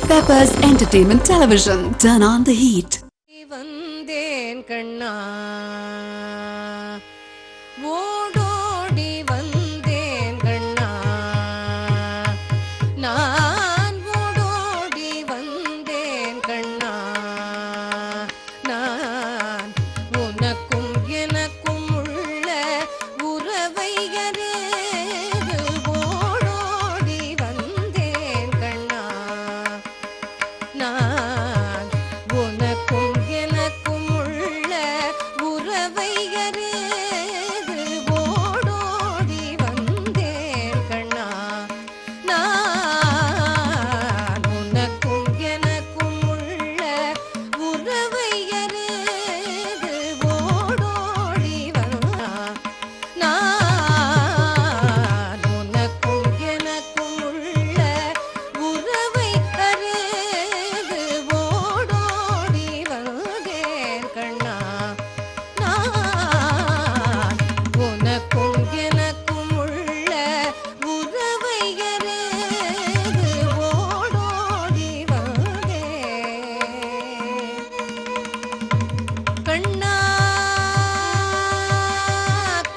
Peppers Entertainment Television. Turn on the heat. வந்தேன் கண்ணா ஓடோடி வந்தேன் கண்ணா நான் ஓடோடி வந்தேன் கண்ணா நான் உனக்கும் எனக்கும் உள்ள உறவை அறிந்து ஓடோடி வந்தேன் கண்ணா நான் உனக்கும் எனக்கும் உள்ள உறவை அறிந்து ஓடோடி வந்தேன் கண்ணா நான் உனக்கும் எனக்கும் உள்ள உறவை அறிந்து ஓடோடி வந்தா நான் உனக்கும் எனக்கும் உள்ள உறவை அறிந்து ஓடோடி வந்தேன் கண்ணா நான் உனக்கும் எனக்கும் உள்ள உறவை அறிந்து ஓடோடி வந்தேன் கண்ணா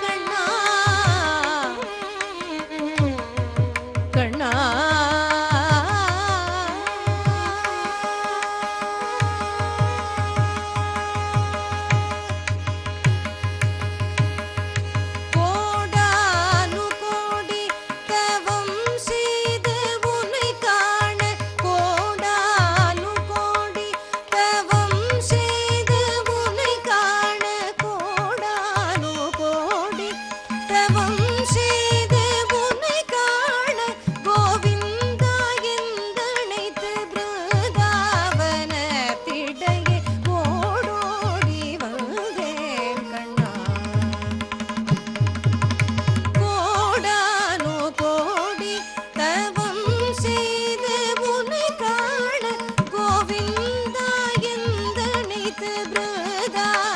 கண்ணா கண்ணா கோடானு கோடி தவம் செய்து உன்னை காண கோடானு கோடி தவம் செய்து உன்னை காண கோடானு கோடி தவம் செய்து உன்னை காண கோவிந்தா எந்தனைத்து பிருந்தாவனத்திடையே ஓடோடி வந்தேன் கண்ணா கோடானு கோடி தவம் செய்து உன்னை காண கோவிந்தா எந்தனைத்து பிருந்தாவனத்திடையே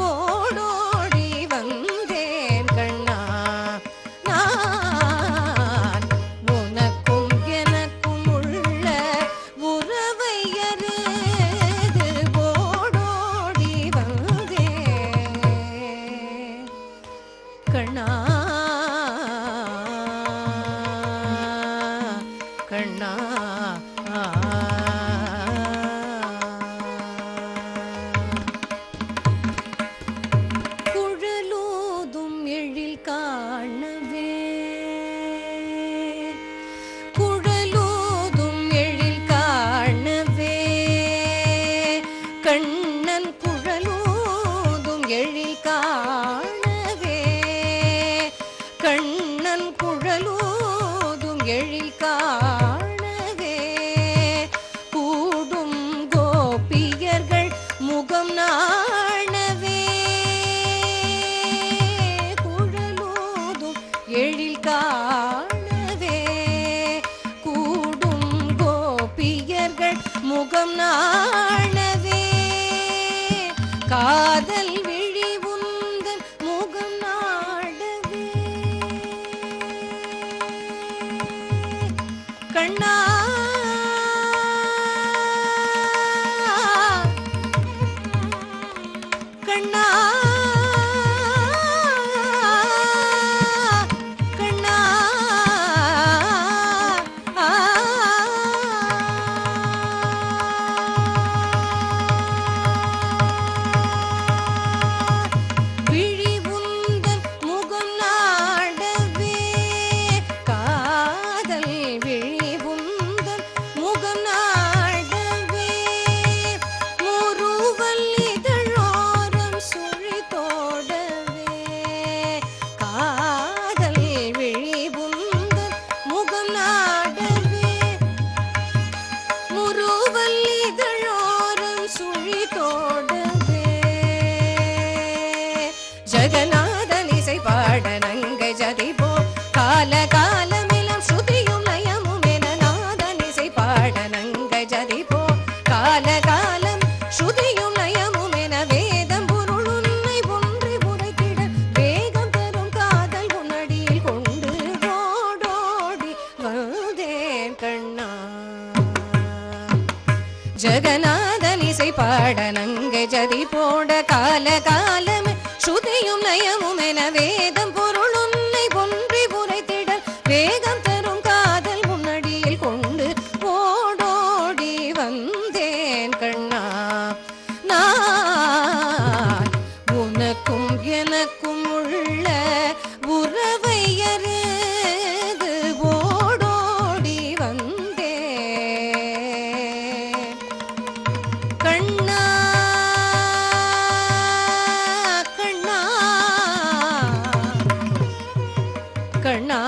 ஓடோடி வந்தேன் கண்ணா நான் உனக்கும் எனக்கும் உள்ள உறவை அறிந்து ஓடோடி வந்தேன் கண்ணா கண்ணா குழலூதும் எழில் காணவே குழலூதும் எழில் காணவே கண்ணன் குழலூதும் எழில் காணவே கண்ணன் குழலூதும் எழில் காணவே கூடும் கோபியர்கள் முகம் நாணவே குழலூதும் எழில் காணவே கூடும் கோபியர்கள் முகம் நாணவே காதல் விழி உந்தன் முகம் நாடவே கண்ணா கண்ணா கண்ணா விழி உந்தன் முகம் நாடவே காதல் விழி உந்தன் ஜகநாதன் இசை பாட நங்கை ஜதி போட கால காலமே ஸ்ருதியும் நயமும் என வேதம் பொருள் உன்னை ஒன்றி உரைத்திட வேகம் தரும் காதல் முன்னடியில் கொண்டு ஓடோடி வந்தேன் கண்ணா. நான் உனக்கும் எனக்கும் உள்ள உறவை அறிந்து ஓடோடி வந்தேன் கண்ணா. கண்ணா கண்ணா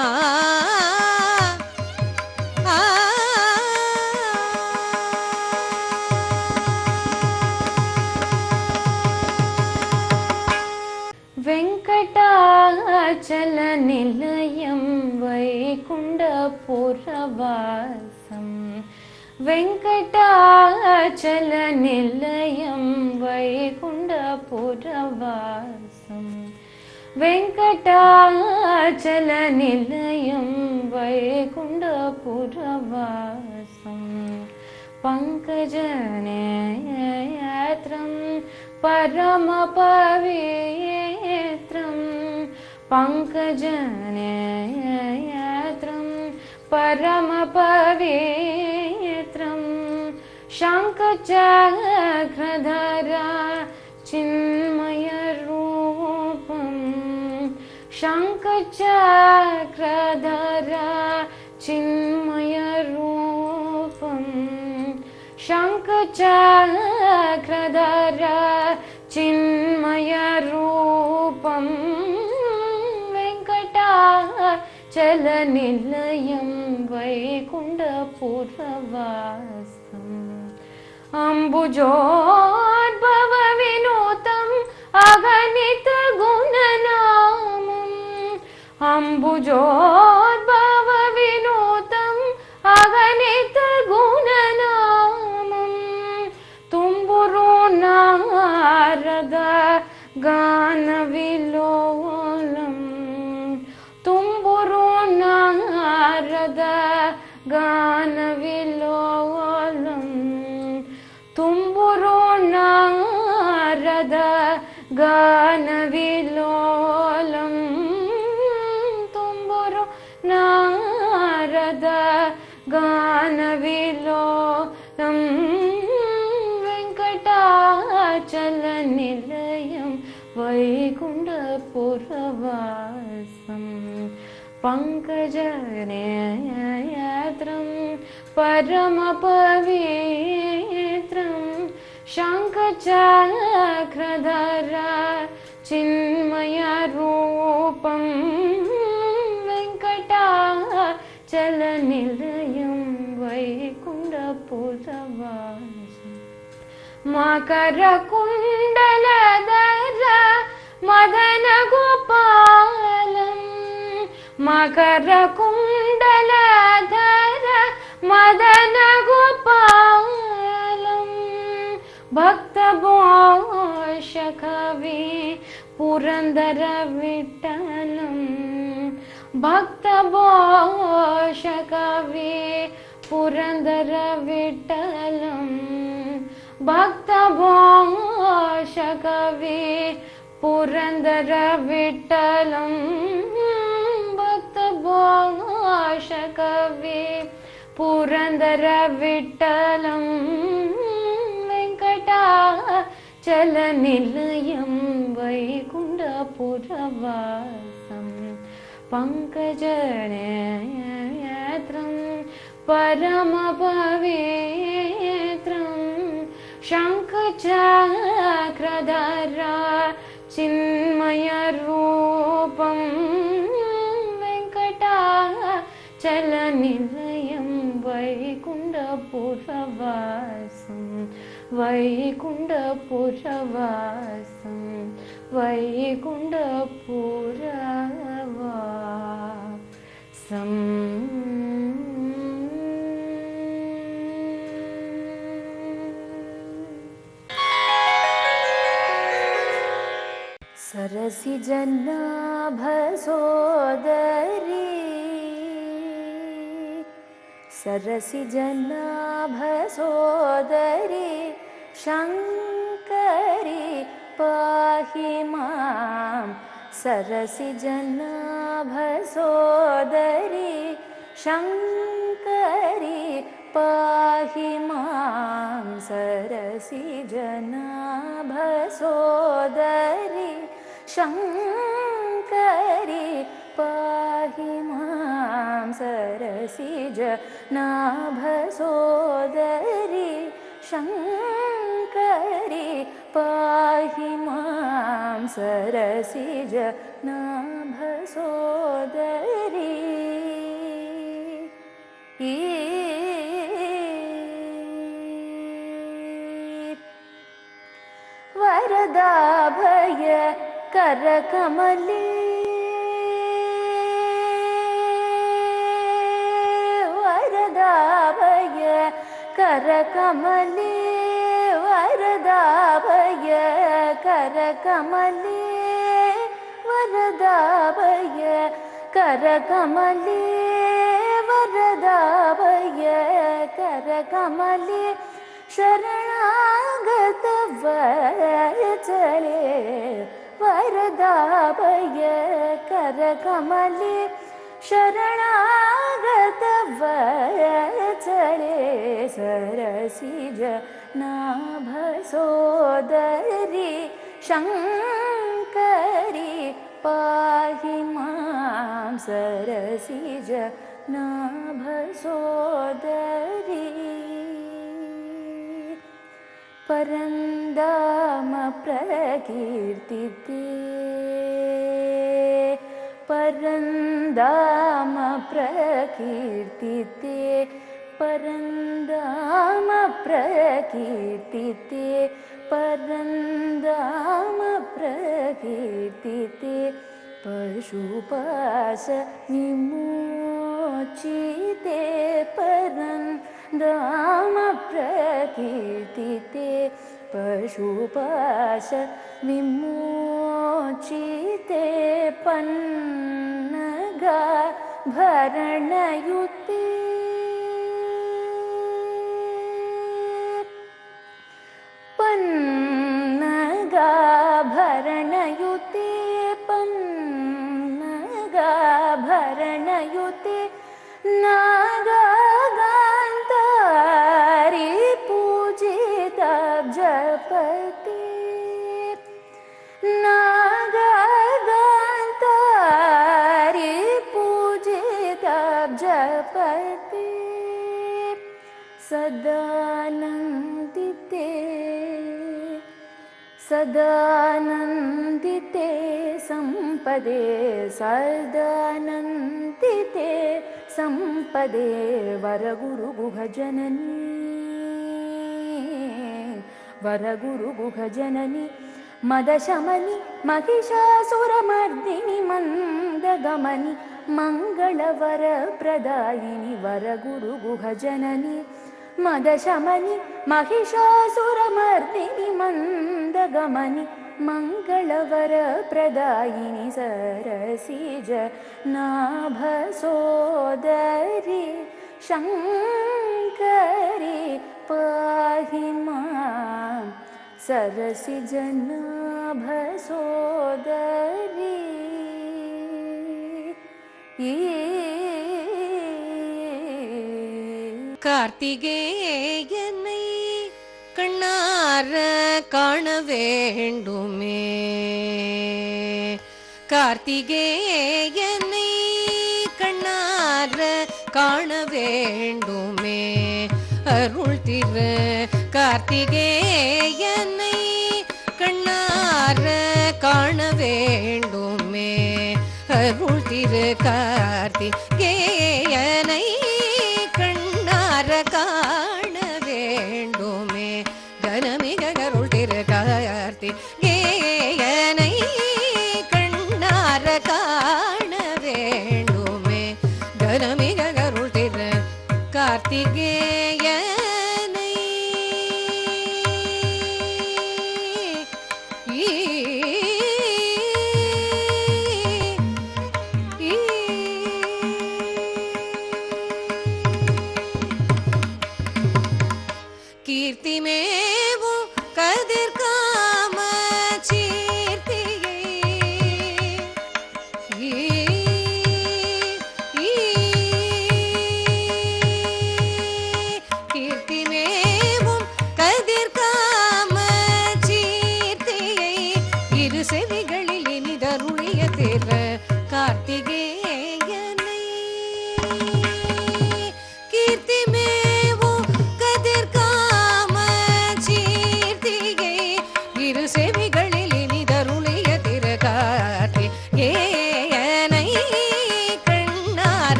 வெங்கடாச்சல நிலையம் வைகுண்டபுரவாசம். வெங்கடாச்சல நிலையம் வைகுண்டபுரவாசம். வெங்கடாச்சல நிலையம் வைகுண்டபுரவாசம். பங்கஜநேத்ரம் பரம பவித்ரம். பங்கஜநேத்ரம் பரம பவித்ரம். சங்கச்சக்ரதரா சின்மய ரூபம். சங்கச்சக்ரதரா சின்மய ரூபம். சங்கச்சக்ரதரா சின்மய ரூபம். வெங்கடாச்சல நிலையம் வைகுண்டபுரவாசம். அம்புஜோத்பவ வினோதம் அகணித குணநாமம். அம்புஜோத்பவ வினோதம் அகணித குணநாமம். ತುಂಬುರು ನಾರದ ಗಾನ ವಿಲೋಲಂ. ತುಂಬುರು ನಾರದ ಗಾನ ವಿಲೋಲಂ. ತುಂಬುರು ನಾರದ ಗಾನ ವಿಲೋಲಂ. ತುಂಬುರು ನಾರದ ಗಾನ ವಿಲೋಲಂ. வெங்கடாச்சல நிலையம் வைகுண்டபுரவாசம். பங்கஜநேத்ரம் பரம பவித்ரம். சங்கச்சக்ரதரா சின்மய ரூபம். வெங்கடாச்சல நிலையம் வைகுண்டபுரவாசம். மகர குண்டலதர மதன கோபாலம். மகர குண்டலதர மதன கோபாலம். பக்த போஷகவி புரந்தர விட்டலம். பக்த போஷகவி புரந்தர விட்டலம். பக்த போஷகவி புரந்தர விட்டலம். பக்த போஷகவி புரந்தர விட்டலம். வெங்கடாச்சல நிலையம் வைகுண்டபுரவாசம். பங்கஜநேத்ரம் பரம பவித்ரம். சங்கச்சக்ரதரா சின்மய ரூபம். வெங்கடாச்சல நிலையம் வைகுண்டபுரவாசம். வைகுண்டபுரவாசம். வைகுண்டபுரவாசம். सरसि जन्नाभ सोदरी सरसिजनाभसोदरी शङ्करी पाहि मां सरसिजनाभसोदरी शङ्करी पाहि मां सरसिजनाभसोदरी शङ्करी पाहि मां सरसिजनाभसोदरी शङ्करी पाहि मां सरसिजनाभसोदरी वरदाभय करकमले वरदाभय करकमले वरदाभय करकमले वरदाभय करकमले वरदाभय करकमले शरणागत वत्सले वरदाभय करकमले शरणागत वत्सले सरसिजनाभसोदरी शङ्करी पाहि मां सरसिजनाभसोदरी परन्दाम प्रकीर्तिते परन्दाम प्रकीर्तिते परन्दाम प्रकीर्तिते परन्दाम प्रकीर्तिते पशुपाश विमोचिते परन्दाम प्रकीर्तिते पशुपाश विमोचिते पन्नगाभरणयुते पन्नगाभरणयुते पन्नगाभरणयुते नागागान्तारी पूजिताब्जपते नागागान्तारी पूजिताब्जपते सदानन्दिते सदानन्दिते सम्पदे सदानन्दिते सम्पदे वरगुरुगुहजननी वरगुरुगुहजननी मदशमनि महिषासुरमर्दिनि मन्दगमनि मङ्गलवरप्रदायिनि वरगुरुगुहजननी मदशमनि महिषासुरमर्दिनि मन्दगमनि मङ्गलवरप्रदायिनि सरसिजनाभसोदरी शङ्करी पाहि मां सरसिजनाभसोदरी கார்த்திகேயனை கண்ணார காண வேண்டுமே கார்த்திகேயனை கண்ணார காண வேண்டுமே அருள் திரு கார்த்திகேயனை கண்ணார காண வேண்டுமே அருள் திரு கார்த்திகேயனை கண்ணார காண வேண்டுமே கனமிக கருள் திரு கார்த்திகேயனை கண்ணார காண வேண்டுமே கனமிக கருள் திரு கார்த்திகேயனை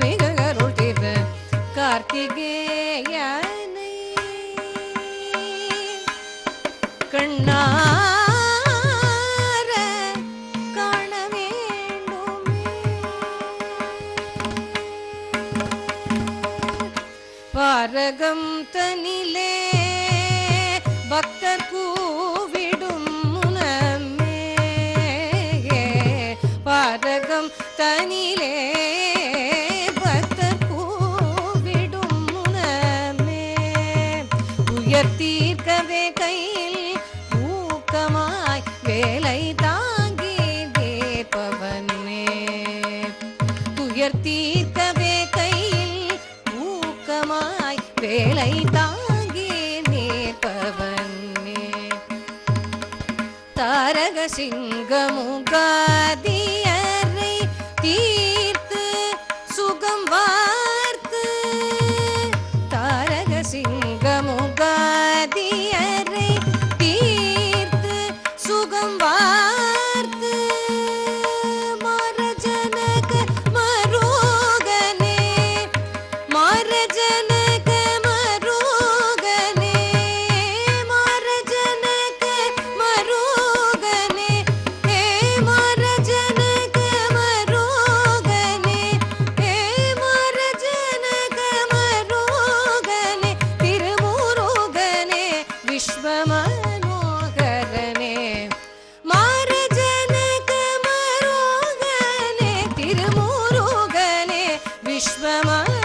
மிக அருள் தீர்த்த கார்த்திகேயனை கண்ணார காண வேண்டுமே. பாரகம் தனிலே பக்தர் கூவிடும் முனமே, பாரகம் தனிலே பக்தர் கூவிடும் முனமே, உயர் தீர்க்கவே கையில் ஊக்கமாய் வேலை தாங்கி தேர்ப்பவனே, உயர் தீர்க்கவே கையில் ஊக்கமாய் வேலை தாங்கி நேர்ப்பவனே, தாரக சிங்கமுகாதியரை தீர்த்து சுகம் வார்த்து, தாரக சிங்கமுகாதியரை தீர்த்து சுகம் வார்த்து, மாரஜனக மரோகனே, மாரஜனக மரோகனே, மாரஜனக மரோகனே, ஹே மாரஜனக மரோகனே, ஹே மாரஜனக மரோகனே, திருமுருகனே விஸ்வமனோகரனே, மாரஜனக மரோகனே, திருமுருகனே விஸ்வமனோகரனே.